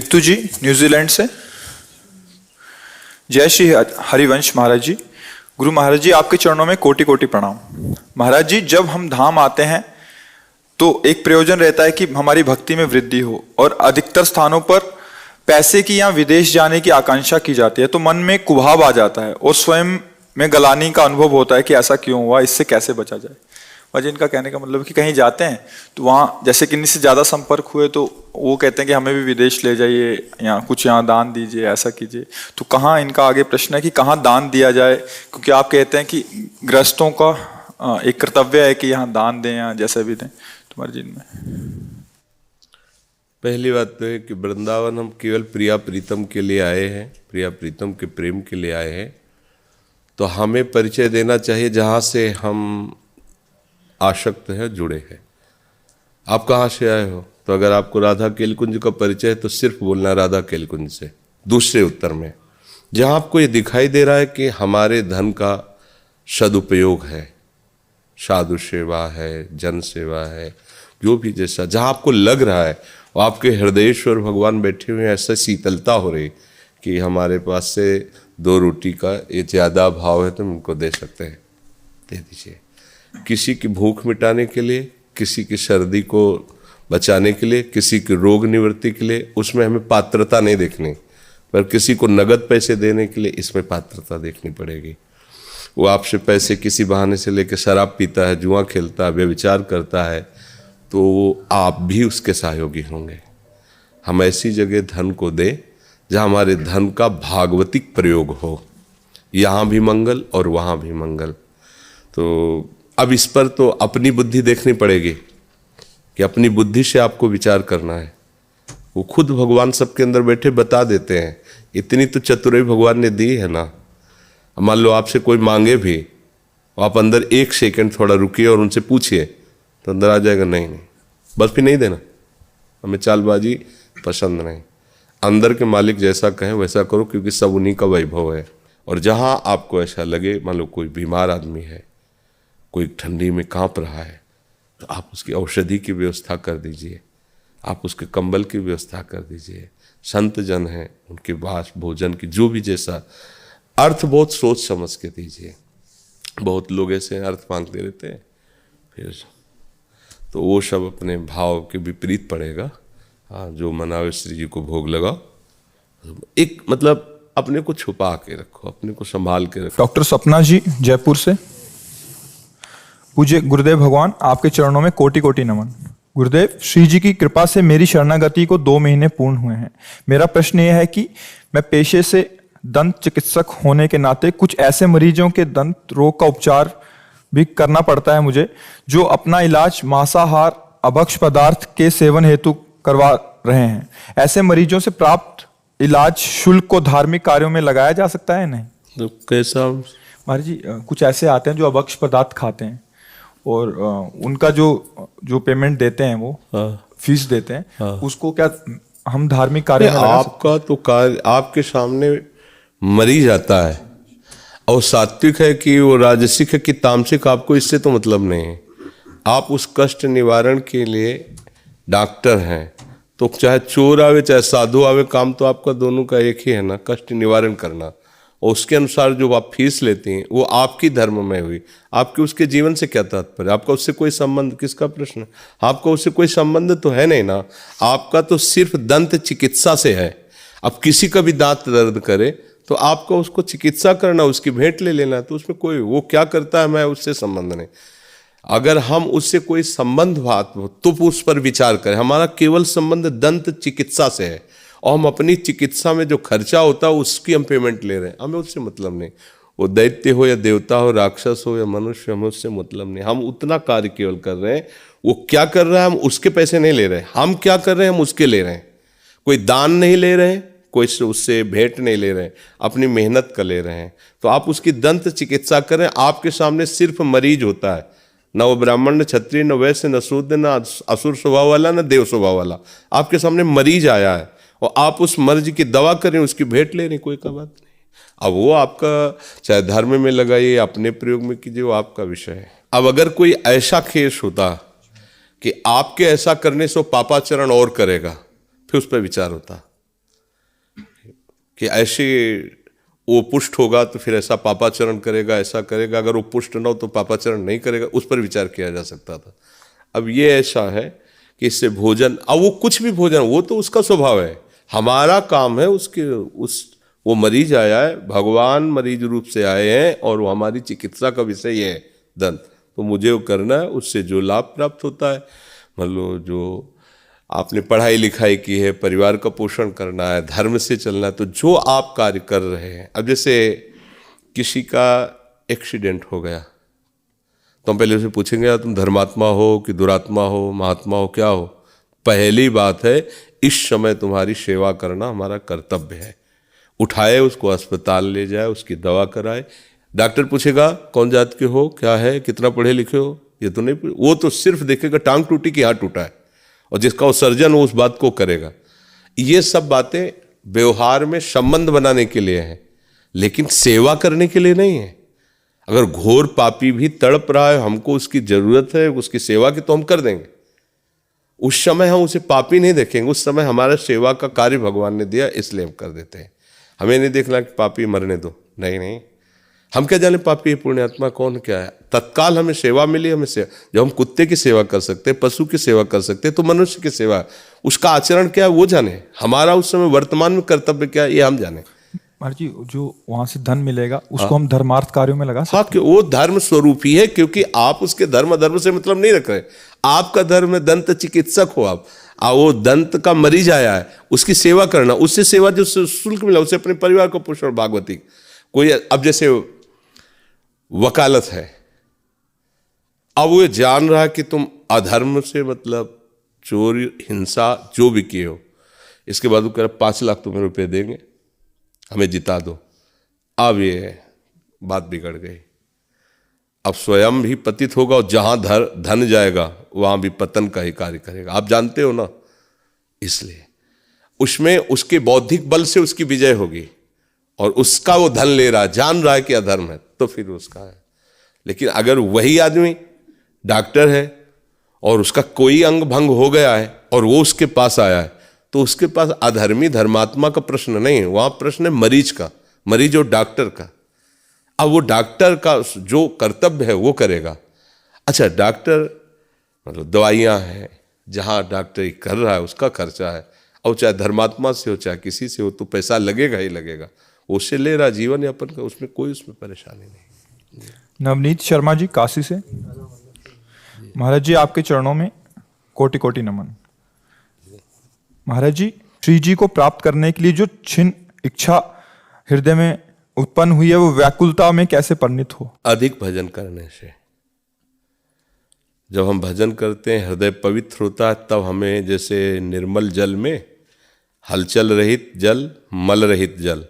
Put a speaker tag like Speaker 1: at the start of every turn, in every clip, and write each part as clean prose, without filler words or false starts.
Speaker 1: जित्तू जी New Zealand से। जय श्री हरिवंश महाराज जी। गुरु महाराज जी, आपके चरणों में कोटि कोटि प्रणाम। महाराज जी, जब हम धाम आते हैं तो एक प्रयोजन रहता है कि हमारी भक्ति में वृद्धि हो, और अधिकतर स्थानों पर पैसे की या विदेश जाने की आकांक्षा की जाती है, तो मन में कुभाव आ जाता है और स्वयं में गलानी का अनुभव होता है कि ऐसा क्यों हुआ, इससे कैसे बचा जाए। और जिनका कहने का मतलब है कि कहीं जाते हैं तो वहाँ जैसे किन्हीं से ज़्यादा संपर्क हुए तो वो कहते हैं कि हमें भी विदेश ले जाइए या कुछ यहाँ दान दीजिए, ऐसा कीजिए। तो कहाँ इनका आगे प्रश्न है कि कहाँ दान दिया जाए, क्योंकि आप कहते हैं कि गृहस्थों का एक कर्तव्य है कि यहाँ दान दें या जैसे भी दें। तुम्हारे जिनमें
Speaker 2: पहली बात तो है कि वृंदावन हम केवल प्रिया प्रीतम के लिए आए हैं, प्रिया प्रीतम के प्रेम के लिए आए हैं। तो हमें परिचय देना चाहिए जहाँ से हम आसक्त है, जुड़े हैं। आप कहाँ से आए हो? तो अगर आपको राधा केलकुंज का परिचय है तो सिर्फ बोलना राधा केलकुंज से। दूसरे उत्तर में जहाँ आपको ये दिखाई दे रहा है कि हमारे धन का सदुपयोग है, साधु सेवा है, जन सेवा है, जो भी जैसा जहाँ आपको लग रहा है वो आपके हृदयेश्वर भगवान बैठे हुए हैं, ऐसा शीतलता हो रही कि हमारे पास से 2 रोटी का ये ज़्यादा भाव है तो हम इनको दे सकते हैं, दे दीजिए। किसी की भूख मिटाने के लिए, किसी की सर्दी को बचाने के लिए, किसी की रोग निवृत्ति के लिए, उसमें हमें पात्रता नहीं देखनी, पर किसी को नगद पैसे देने के लिए इसमें पात्रता देखनी पड़ेगी। वो आपसे पैसे किसी बहाने से लेकर शराब पीता है, जुआ खेलता है, व्यभिचार करता है, तो आप भी उसके सहयोगी होंगे। हम ऐसी जगह धन को दें जहाँ हमारे धन का भागवतिक प्रयोग हो, यहाँ भी मंगल और वहाँ भी मंगल। तो अब इस पर तो अपनी बुद्धि देखनी पड़ेगी कि अपनी बुद्धि से आपको विचार करना है। वो खुद भगवान सबके अंदर बैठे बता देते हैं, इतनी तो चतुराई भगवान ने दी है ना। मान लो आपसे कोई मांगे भी, आप अंदर 1 सेकंड थोड़ा रुकिए और उनसे पूछिए तो अंदर आ जाएगा नहीं नहीं, बस फिर नहीं देना, हमें चालबाजी पसंद नहीं। अंदर के मालिक जैसा कहें वैसा करो, क्योंकि सब उन्हीं का वैभव है। और जहाँ आपको ऐसा लगे, मान लो कोई बीमार आदमी है, कोई ठंडी में कांप रहा है, तो आप उसकी औषधि की व्यवस्था कर दीजिए, आप उसके कंबल की व्यवस्था कर दीजिए। संत जन हैं, उनके वास भोजन की जो भी जैसा अर्थ बहुत सोच समझ के दीजिए। बहुत लोग ऐसे अर्थ मांगते रहते हैं, फिर तो वो सब अपने भाव के विपरीत पड़ेगा। हाँ, जो मनावे श्री जी को भोग लगाओ, एक मतलब अपने को छुपा के रखो, अपने को संभाल के रखो।
Speaker 1: डॉक्टर सपना जी जयपुर से। पूज्य गुरुदेव भगवान, आपके चरणों में कोटि कोटि नमन। गुरुदेव, श्री जी की कृपा से मेरी शरणागति को 2 महीने पूर्ण हुए हैं। मेरा प्रश्न यह है कि मैं पेशे से दंत चिकित्सक होने के नाते कुछ ऐसे मरीजों के दंत रोग का उपचार भी करना पड़ता है मुझे, जो अपना इलाज मांसाहार अभक्ष पदार्थ के सेवन हेतु करवा रहे हैं। ऐसे मरीजों से प्राप्त इलाज शुल्क को धार्मिक कार्यों में लगाया जा सकता है नहीं?
Speaker 2: तो कैसा
Speaker 1: महाराज जी, कुछ ऐसे आते हैं जो अभक्ष पदार्थ खाते हैं और उनका जो पेमेंट देते हैं वो फीस देते हैं, उसको क्या हम धार्मिक कार्य में लगा सकते?
Speaker 2: आपका तो कार्य आपके सामने मरीज आता है और सात्विक है कि वो राजसिक है कि तामसिक, आपको इससे तो मतलब नहीं है। आप उस कष्ट निवारण के लिए डॉक्टर हैं, तो चाहे चोर आवे चाहे साधु आवे, काम तो आपका दोनों का एक ही है ना, कष्ट निवारण करना। और उसके अनुसार जो आप फीस लेती हैं वो आपकी धर्म में हुई। आपके उसके जीवन से क्या तात्पर्य? आपका उससे कोई संबंध, किसका प्रश्न? आपका उससे कोई संबंध तो है नहीं ना। आपका तो सिर्फ दंत चिकित्सा से है। अब किसी का भी दांत दर्द करे तो आपको उसको चिकित्सा करना, उसकी भेंट ले लेना, तो उसमें कोई वो क्या करता है मैं उससे संबंध नहीं। अगर हम उससे कोई संबंध बात हो तो उस पर विचार करें। हमारा केवल संबंध दंत चिकित्सा से है और हम अपनी चिकित्सा में जो खर्चा होता है उसकी हम पेमेंट ले रहे हैं, हमें उससे मतलब नहीं। वो दैत्य हो या देवता हो, राक्षस हो या मनुष्य, हमें उससे मतलब नहीं। हम उतना कार्य केवल कर रहे हैं, वो क्या कर रहा है हम उसके पैसे नहीं ले रहे, हम क्या कर रहे हैं हम उसके ले रहे हैं। कोई दान नहीं ले रहे हैं, कोई उससे भेंट नहीं ले रहे हैं, अपनी मेहनत का ले रहे हैं। तो आप उसकी दंत चिकित्सा करें। आपके सामने सिर्फ मरीज होता है, न वो ब्राह्मण, न क्षत्रिय, न वैश्य, न शूद्र, न असुर स्वभाव वाला, न देव स्वभाव वाला। आपके सामने मरीज आया है और आप उस मर्ज की दवा करें, उसकी भेंट ले रहे, कोई का बात नहीं। अब वो आपका चाहे धर्म में लगाइए, अपने प्रयोग में कीजिए, वो आपका विषय है। अब अगर कोई ऐसा केस होता कि आपके ऐसा करने से वो पापाचरण और करेगा, फिर उस पर विचार होता। कि ऐसे वो पुष्ट होगा तो फिर ऐसा पापाचरण करेगा, ऐसा करेगा, अगर वो पुष्ट ना हो तो पापाचरण नहीं करेगा, उस पर विचार किया जा सकता था। अब ये ऐसा है कि इससे भोजन, अब वो कुछ भी भोजन, वो तो उसका स्वभाव है, हमारा काम है वो मरीज आया है, भगवान मरीज रूप से आए हैं और वो हमारी चिकित्सा का विषय ये है दंत, तो मुझे वो करना है, उससे जो लाभ प्राप्त होता है, मान लो जो आपने पढ़ाई लिखाई की है, परिवार का पोषण करना है, धर्म से चलना है, तो जो आप कार्य कर रहे हैं, अब जैसे किसी का एक्सीडेंट हो गया तो हम पहले उसे पूछेंगे यार तुम धर्मात्मा हो कि दुरात्मा हो, महात्मा हो, क्या हो? पहली बात है इस समय तुम्हारी सेवा करना हमारा कर्तव्य है। उठाए उसको अस्पताल ले जाए, उसकी दवा कराए। डॉक्टर पूछेगा कौन जात के हो, क्या है, कितना पढ़े लिखे हो, ये तो नहीं, वो तो सिर्फ देखेगा टांग टूटी कि हाथ टूटा है, और जिसका वो सर्जन हो उस बात को करेगा। ये सब बातें व्यवहार में संबंध बनाने के लिए हैं, लेकिन सेवा करने के लिए नहीं है। अगर घोर पापी भी तड़प रहा है, हमको उसकी जरूरत है उसकी सेवा की, तो हम कर देंगे। उस समय हम उसे पापी नहीं देखेंगे, उस समय हमारा सेवा का कार्य भगवान ने दिया इसलिए हम कर देते हैं। हमें नहीं देखना कि पापी मरने दो, नहीं नहीं, हम क्या जाने पापी पुण्यात्मा कौन क्या है। तत्काल हमें सेवा मिली, हमें सेवा, जब हम कुत्ते की सेवा कर सकते हैं, पशु की सेवा कर सकते हैं, तो मनुष्य की सेवा, उसका आचरण क्या है वो जाने, हमारा उस समय वर्तमान में कर्तव्य क्या है ये हम जाने।
Speaker 1: महाराज जी, जो वहां से धन मिलेगा उसको हम धर्मार्थ कार्यों में लगा सकते
Speaker 2: हाँ, कि वो धर्म स्वरूप ही है, क्योंकि आप उसके धर्म अधर्म से मतलब नहीं रख रहे। आपका धर्म है दंत चिकित्सक हो आप, वो दंत का मरीज आया है, उसकी सेवा करना, उससे सेवा जो शुल्क मिला उससे अपने परिवार को पोषण। भागवती कोई, अब जैसे वकालत है, अब वो जान रहा कि तुम अधर्म से मतलब चोरी हिंसा जो भी किए हो, इसके बाद वो कह रहा 5 लाख तुम्हें रुपए देंगे, हमें जिता दो। अब ये बात बिगड़ गई, अब स्वयं भी पतित होगा और जहां धन जाएगा वहां भी पतन का ही कार्य करेगा, आप जानते हो ना। इसलिए उसमें उसके बौद्धिक बल से उसकी विजय होगी, और उसका वो धन ले रहा है, जान रहा है कि अधर्म है, तो फिर उसका है। लेकिन अगर वही आदमी डॉक्टर है और उसका कोई अंग भंग हो गया है और वो उसके पास आया है, तो उसके पास अधर्मी धर्मात्मा का प्रश्न नहीं है, वहां प्रश्न है मरीज का, मरीज और डॉक्टर का। अब वो डॉक्टर का जो कर्तव्य है वो करेगा। अच्छा, डॉक्टर मतलब दवाइयाँ हैं, जहाँ डॉक्टरी कर रहा है उसका खर्चा है, और चाहे धर्मात्मा से हो चाहे किसी से हो, तो पैसा लगेगा ही लगेगा, उससे ले रहा जीवन यापन का, उसमें कोई उसमें परेशानी नहीं।
Speaker 1: नवनीत शर्मा जी काशी से। महाराज जी, आपके चरणों में कोटि कोटि नमन। महाराज जी, श्री जी को प्राप्त करने के लिए जो क्षीण इच्छा हृदय में उत्पन्न हुई है, वो व्याकुलता में कैसे परिणित हो?
Speaker 2: अधिक भजन करने से। जब हम भजन करते हैं, हृदय पवित्र होता है, तब हमें जैसे निर्मल जल में हलचल रहित जल, मल रहित जल,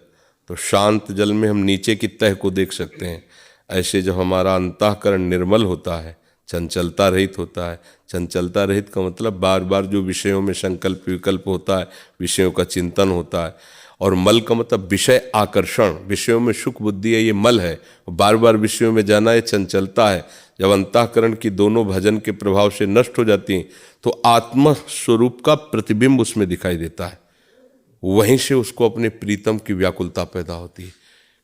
Speaker 2: तो शांत जल में हम नीचे की तह को देख सकते हैं। ऐसे जब हमारा अंतःकरण निर्मल होता है, चंचलता रहित होता है, चंचलता रहित का मतलब बार बार जो विषयों में संकल्प विकल्प होता है, विषयों का चिंतन होता है, और मल का मतलब विषय आकर्षण, विषयों में सुख बुद्धि है, ये मल है, बार बार विषयों में जाना ये चंचलता है। जब अंतःकरण की दोनों भजन के प्रभाव से नष्ट हो जाती हैं, तो आत्मा स्वरूप का प्रतिबिंब उसमें दिखाई देता है। वहीं से उसको अपने प्रीतम की व्याकुलता पैदा होती है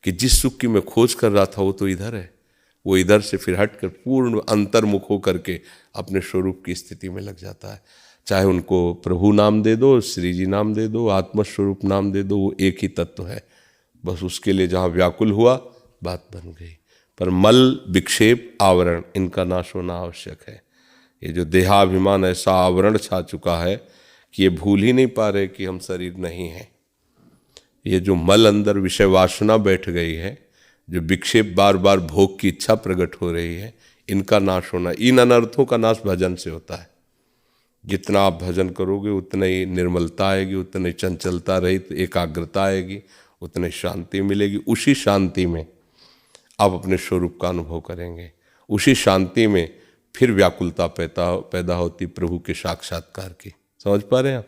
Speaker 2: कि जिस सुख की मैं खोज कर रहा था वो तो इधर है, वो इधर से फिर हटकर पूर्ण अंतर्मुख होकर के अपने स्वरूप की स्थिति में लग जाता है। चाहे उनको प्रभु नाम दे दो, श्री जी नाम दे दो, आत्मस्वरूप नाम दे दो, वो एक ही तत्व है। बस उसके लिए जहाँ व्याकुल हुआ बात बन गई। पर मल विक्षेप आवरण, इनका नाश होना आवश्यक है। ये जो देहाभिमान ऐसा आवरण छा चुका है कि ये भूल ही नहीं पा रहे कि हम शरीर नहीं हैं। ये जो मल अंदर विषय वासना बैठ गई है, जो विक्षेप बार बार भोग की इच्छा प्रकट हो रही है, इनका नाश होना, इन अनर्थों का नाश भजन से होता है। जितना आप भजन करोगे उतना ही निर्मलता आएगी, उतनी चंचलता रहित एकाग्रता आएगी, उतनी शांति मिलेगी। उसी शांति में आप अपने स्वरूप का अनुभव करेंगे। उसी शांति में फिर व्याकुलता पैदा होती प्रभु के साक्षात्कार की। समझ पा रहे हैं आप?